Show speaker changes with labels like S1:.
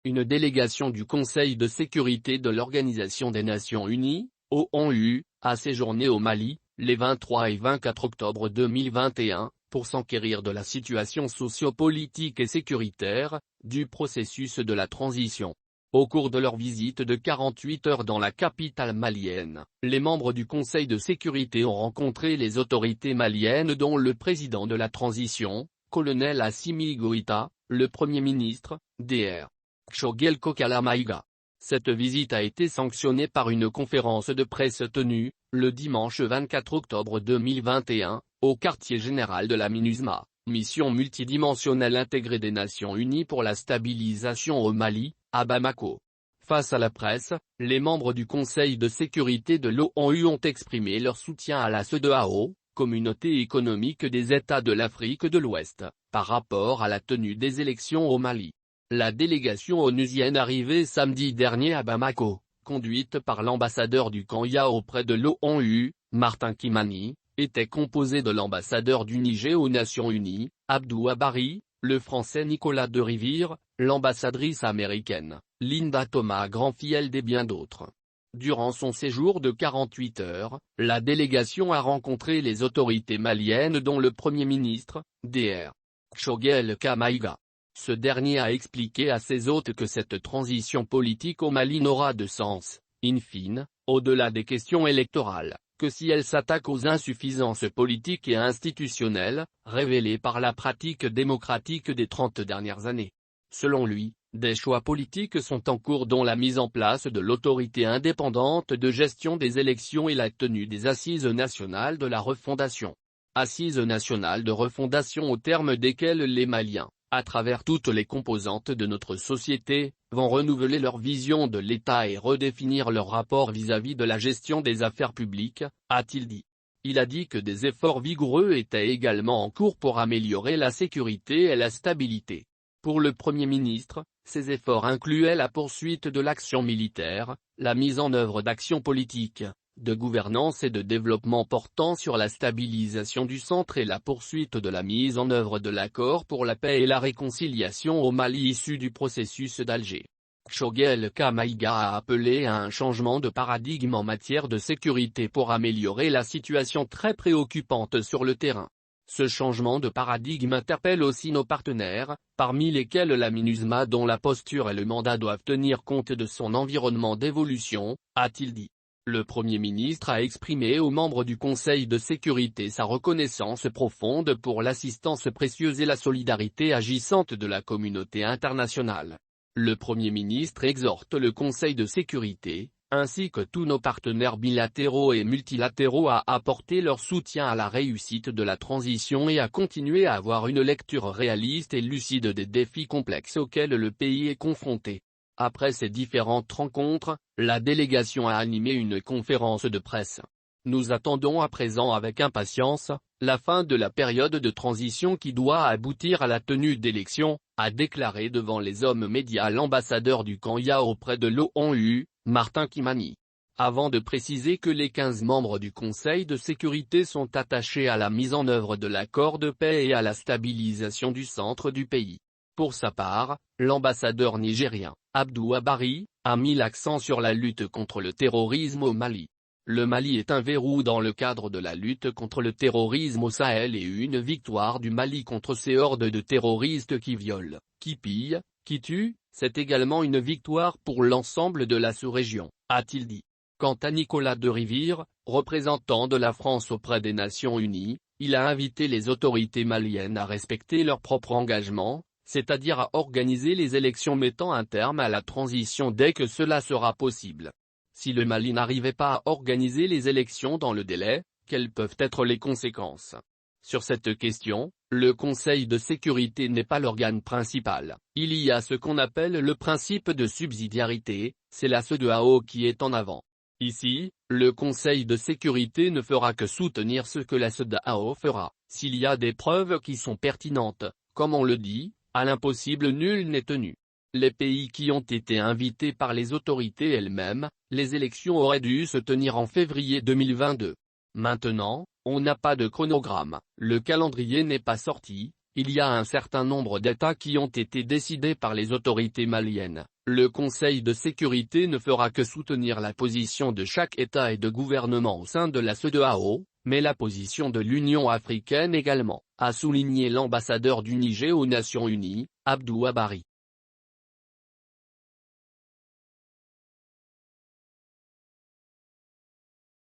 S1: Une délégation du Conseil de sécurité de l'Organisation des Nations Unies, ONU, a séjourné au Mali, les 23 et 24 octobre 2021, pour s'enquérir de la situation socio-politique et sécuritaire, du processus de la transition. Au cours de leur visite de 48 heures dans la capitale malienne, les membres du Conseil de sécurité ont rencontré les autorités maliennes dont le président de la transition, colonel Assimi Goïta, le Premier ministre, Dr. Choguel Kokala Maïga. Cette visite a été sanctionnée par une conférence de presse tenue, le dimanche 24 octobre 2021, au quartier général de la MINUSMA, mission multidimensionnelle intégrée des Nations Unies pour la stabilisation au Mali, à Bamako. Face à la presse, les membres du Conseil de sécurité de l'ONU ont exprimé leur soutien à la CEDEAO, communauté économique des États de l'Afrique de l'Ouest, par rapport à la tenue des élections au Mali. La délégation onusienne arrivée samedi dernier à Bamako, conduite par l'ambassadeur du Kenya auprès de l'ONU, Martin Kimani, était composée de l'ambassadeur du Niger aux Nations Unies, Abdou Abari, le Français Nicolas de Rivière, l'ambassadrice américaine, Linda Thomas Granfield et bien d'autres. Durant son séjour de 48 heures, la délégation a rencontré les autorités maliennes dont le Premier ministre, Dr. Choguel Maïga. Ce dernier a expliqué à ses hôtes que cette transition politique au Mali n'aura de sens, in fine, au-delà des questions électorales, que si elle s'attaque aux insuffisances politiques et institutionnelles, révélées par la pratique démocratique des 30 dernières années. Selon lui, des choix politiques sont en cours dont la mise en place de l'autorité indépendante de gestion des élections et la tenue des assises nationales de la refondation. Assises nationales de refondation au terme desquelles les Maliens, à travers toutes les composantes de notre société, vont renouveler leur vision de l'État et redéfinir leur rapport vis-à-vis de la gestion des affaires publiques, a-t-il dit. Il a dit que des efforts vigoureux étaient également en cours pour améliorer la sécurité et la stabilité. Pour le Premier ministre, ces efforts incluaient la poursuite de l'action militaire, la mise en œuvre d'actions politiques, de gouvernance et de développement portant sur la stabilisation du centre et la poursuite de la mise en œuvre de l'accord pour la paix et la réconciliation au Mali issu du processus d'Alger. Choguel Maïga a appelé à un changement de paradigme en matière de sécurité pour améliorer la situation très préoccupante sur le terrain. Ce changement de paradigme interpelle aussi nos partenaires, parmi lesquels la MINUSMA dont la posture et le mandat doivent tenir compte de son environnement d'évolution, a-t-il dit. Le Premier ministre a exprimé aux membres du Conseil de sécurité sa reconnaissance profonde pour l'assistance précieuse et la solidarité agissante de la communauté internationale. Le Premier ministre exhorte le Conseil de sécurité, ainsi que tous nos partenaires bilatéraux et multilatéraux à apporter leur soutien à la réussite de la transition et à continuer à avoir une lecture réaliste et lucide des défis complexes auxquels le pays est confronté. Après ces différentes rencontres, la délégation a animé une conférence de presse. Nous attendons à présent avec impatience la fin de la période de transition qui doit aboutir à la tenue d'élections, a déclaré devant les hommes médias l'ambassadeur du Kenya auprès de l'ONU, Martin Kimani. Avant de préciser que les 15 membres du Conseil de sécurité sont attachés à la mise en œuvre de l'accord de paix et à la stabilisation du centre du pays. Pour sa part, l'ambassadeur nigérien, Abdou Abari, a mis l'accent sur la lutte contre le terrorisme au Mali. Le Mali est un verrou dans le cadre de la lutte contre le terrorisme au Sahel et une victoire du Mali contre ces hordes de terroristes qui violent, qui pillent, qui tuent, c'est également une victoire pour l'ensemble de la sous-région, a-t-il dit. Quant à Nicolas de Rivière, représentant de la France auprès des Nations Unies, il a invité les autorités maliennes à respecter leur propre engagement, c'est-à-dire à organiser les élections mettant un terme à la transition dès que cela sera possible. Si le Mali n'arrivait pas à organiser les élections dans le délai, quelles peuvent être les conséquences? Sur cette question, le Conseil de sécurité n'est pas l'organe principal. Il y a ce qu'on appelle le principe de subsidiarité, c'est la CEDEAO qui est en avant. Ici, le Conseil de sécurité ne fera que soutenir ce que la CEDEAO fera. S'il y a des preuves qui sont pertinentes, comme on le dit, à l'impossible nul n'est tenu. Les pays qui ont été invités par les autorités elles-mêmes, les élections auraient dû se tenir en février 2022. Maintenant, on n'a pas de chronogramme, le calendrier n'est pas sorti, il y a un certain nombre d'États qui ont été décidés par les autorités maliennes. Le Conseil de sécurité ne fera que soutenir la position de chaque État et de gouvernement au sein de la CEDEAO, mais la position de l'Union africaine également, a souligné l'ambassadeur du Niger aux Nations Unies, Abdou Abari.